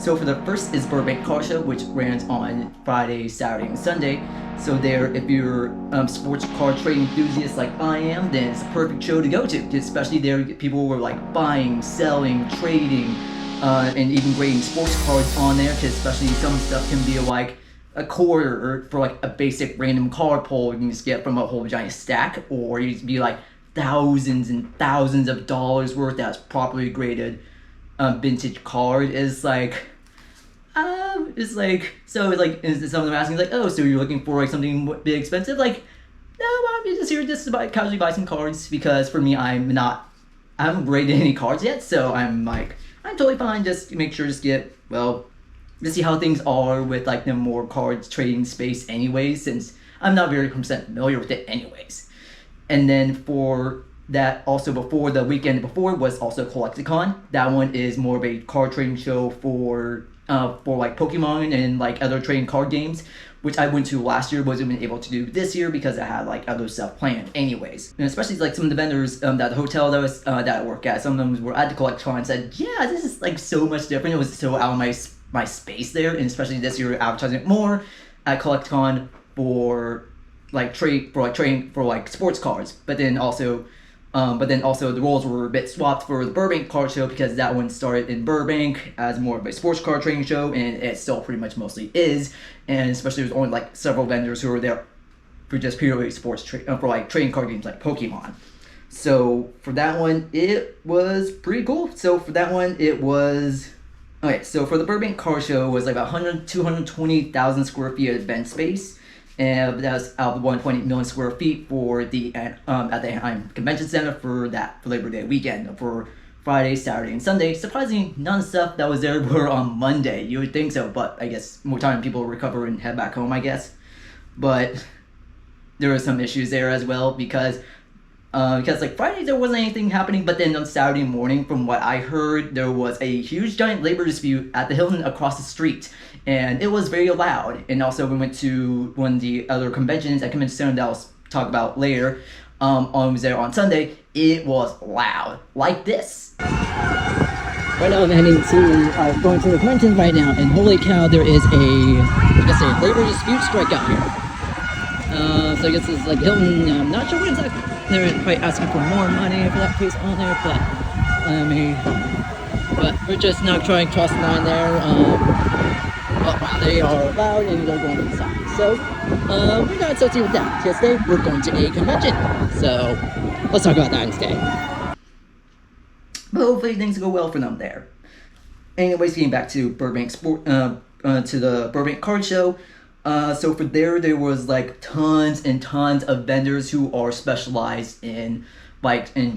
So for the first is Burbank Card Show, which runs on Friday, Saturday, and Sunday. So there, if you're sports card trading enthusiast like I am, then it's a perfect show to go to. Especially there, people were like buying, selling, trading, and even grading sports cards on there. Because especially some stuff can be like a quarter for like a basic random card pull you can just get from a whole giant stack, or you be like thousands and thousands of dollars worth that's properly graded vintage card. Is like so some of them asking like, oh, so you're looking for like something big expensive? Like, no, I'm just here just to casually buy some cards, because for me, I haven't graded any cards yet, so I'm totally fine. Just make sure to get to see how things are with like the more cards trading space anyways, since I'm not very familiar with it anyways. And then for that, also before the weekend before was also Collecticon. That one is more of a card trading show for like Pokemon and like other trading card games, which I went to last year, wasn't been able to do this year because I had like other stuff planned anyways. And especially like some of the vendors that the hotel that I work at, some of them were at the Collecticon and said, yeah, this is like so much different. It was so out of my space there, and especially this year advertising it more at Collecticon for trading for like sports cards, but then also the roles were a bit swapped for the Burbank Card Show, because that one started in Burbank as more of a sports card trading show, and it still pretty much mostly is. And especially there's only like several vendors who are there for just purely sports for like trading card games like Pokemon. So for that one, it was pretty cool. So for that one, it was okay. So for the Burbank Card Show, it was like about 220,000 square feet of event space. And that was out of 1.8 million square feet for the at the Anaheim Convention Center for Labor Day weekend, for Friday, Saturday, and Sunday. Surprisingly, none of the stuff that was there were on Monday. You would think so, but I guess more time people recover and head back home, I guess. But there were some issues there as well, because like Friday there wasn't anything happening, but then on Saturday morning, from what I heard, there was a huge giant labor dispute at the Hilton across the street, and it was very loud. And also we went to one of the other conventions at Convention Center that I'll talk about later. I was there on Sunday. It was loud, like this. Right now I'm heading to going to the convention right now, and holy cow, there is a labor dispute strike out here. So I guess it's like Hilton. I'm not sure what exactly. They're probably asking for more money for that place on there, but we're just now trying to cross the line there. But they are loud and they're going inside. So we're not associated with that. Today we're going to a convention. So let's talk about that instead. But hopefully things go well for them there. Anyways, getting back to Burbank to the Burbank Card Show. So for there was like tons and tons of vendors who are specialized in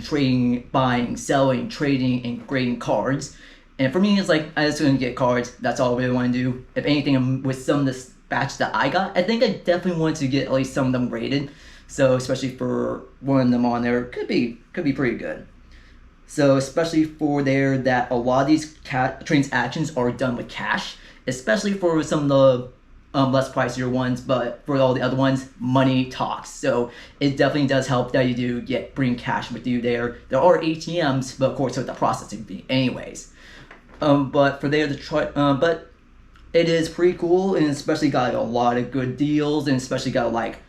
trading, buying, selling, trading, and grading cards. And for me, it's like, I just want to get cards. That's all I really want to do. If anything, with some of this batch that I got, I think I definitely want to get at least some of them graded. So especially for one of them on there, could be pretty good. So especially for there, that a lot of these transactions are done with cash, especially for some of the less pricier ones, but for all the other ones, money talks. So it definitely does help that you do bring cash with you there. There are ATMs, but of course with the processing fee anyways. But for there, but it is pretty cool, and especially got a lot of good deals, and especially got like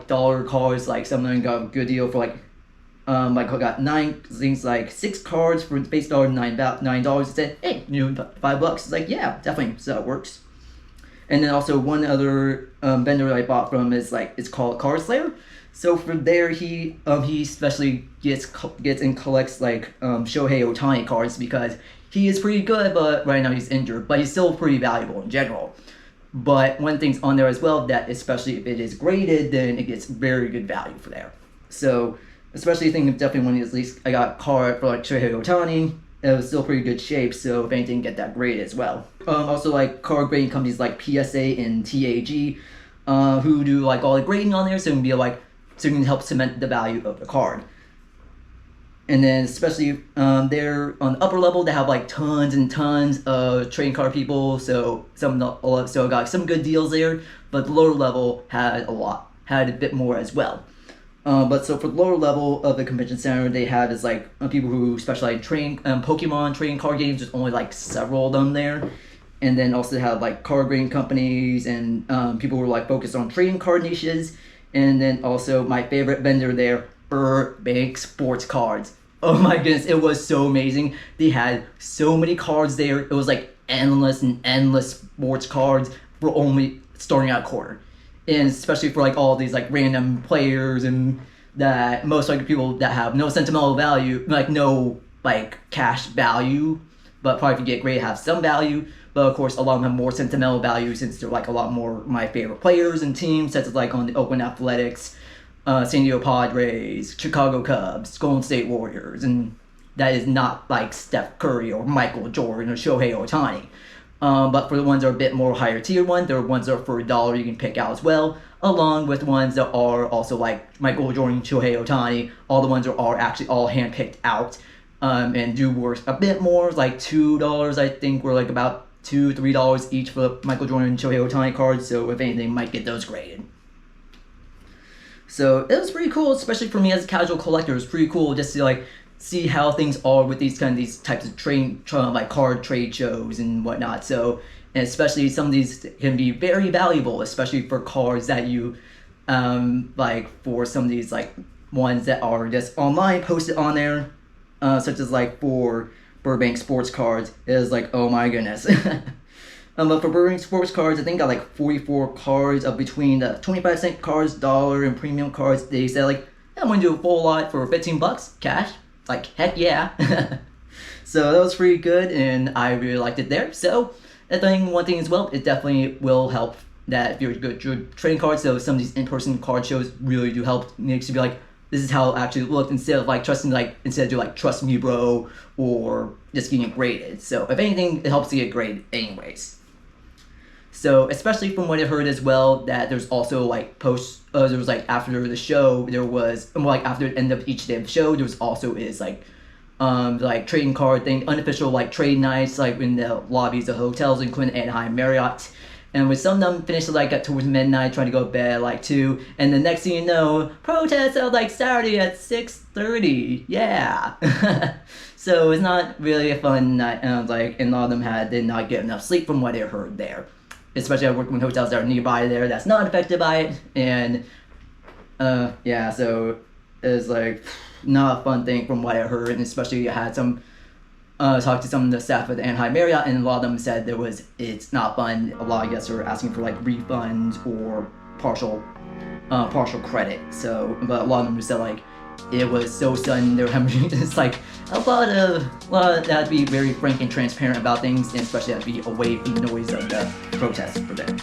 dollar cards. Like some of them got a good deal for I got 6 cards for base dollar $9. It said, hey, $5. It's like, yeah, definitely. So it works. And then also one other vendor that I bought from is it's called Card Slayer. So for there, he especially gets and collects Shohei Ohtani cards, because he is pretty good, but right now he's injured. But he's still pretty valuable in general. But one thing's on there as well, that especially if it is graded, then it gets very good value for there. So especially I think definitely one of these, I got a card for Shohei Ohtani. It was still pretty good shape, so if anything, get that graded as well. Also card grading companies like PSA and TAG, who do all the grading on there, so it can can help cement the value of the card. And then especially there on the upper level, they have tons and tons of trading card people, so I got some good deals there. But the lower level had a bit more as well. But so for the lower level of the convention center, they have is like people who specialize in trading Pokemon trading card games. There's only like several of them there, and then also they have like card grading companies and people who are like focused on trading card niches. And then also my favorite vendor there, Burbank Sports Cards. Oh my goodness, it was so amazing. They had so many cards there. It was like endless and endless sports cards for only starting out quarter. And especially for like all these like random players and that most like people that have no sentimental value, like no like cash value, but probably if you get great have some value. But of course, a lot of them have more sentimental value since they're like a lot more my favorite players and teams, such as like on the Oakland Athletics, San Diego Padres, Chicago Cubs, Golden State Warriors, and that is not like Steph Curry or Michael Jordan or Shohei Ohtani. But for the ones that are a bit more higher tier ones, there are ones that are for $1 you can pick out as well, along with ones that are also like Michael Jordan, Shohei Ohtani. All the ones that are actually all hand-picked out and do worth a bit more, like $2 I think were like about $2-3 each for the Michael Jordan and Shohei Ohtani cards, so if anything, might get those graded. So it was pretty cool, especially for me as a casual collector. It was pretty cool just to like see how things are with these types of like card trade shows and whatnot. So, and especially some of these can be very valuable, especially for cards that you like for some of these like ones that are just online posted on there, such as like for Burbank Sports Cards. It is like, oh my goodness. But for Burbank Sports Cards, I think I got like 44 cards of between the 25-cent cards, dollar, and premium cards. They said like, yeah, I'm going to do a full lot for $15 cash. Like, heck yeah. So that was pretty good, and I really liked it there. So I think one thing as well, it definitely will help that if you're good trading cards, so some of these in-person card shows really do help. It makes you be like, this is how it actually looked, instead of like trusting, like instead of do like trust me bro or just getting it graded. So if anything, it helps to get graded anyways. So especially from what I heard as well, that there's also like there was like after the show, there was like after the end of each day of the show, there was also is like trading card thing, unofficial like trade nights, like in the lobbies of hotels, including Anaheim Marriott. And with some of them finished like at towards midnight, trying to go to bed at like 2, and the next thing you know, protests are like Saturday at 6:30. Yeah. So it's not really a fun night, and a lot of them did not get enough sleep from what I heard there. Especially I work with hotels that are nearby there that's not affected by it, and yeah, so it's like not a fun thing from what I heard, and especially I had some talked to some of the staff at the Anaheim Marriott, and a lot of them said it's not fun. A lot of guests are asking for like refunds or partial credit. So, but a lot of them said like it was so sudden. They were having it's like a lot of that had to be very frank and transparent about things, and especially have to be away from the noise of the protests for them.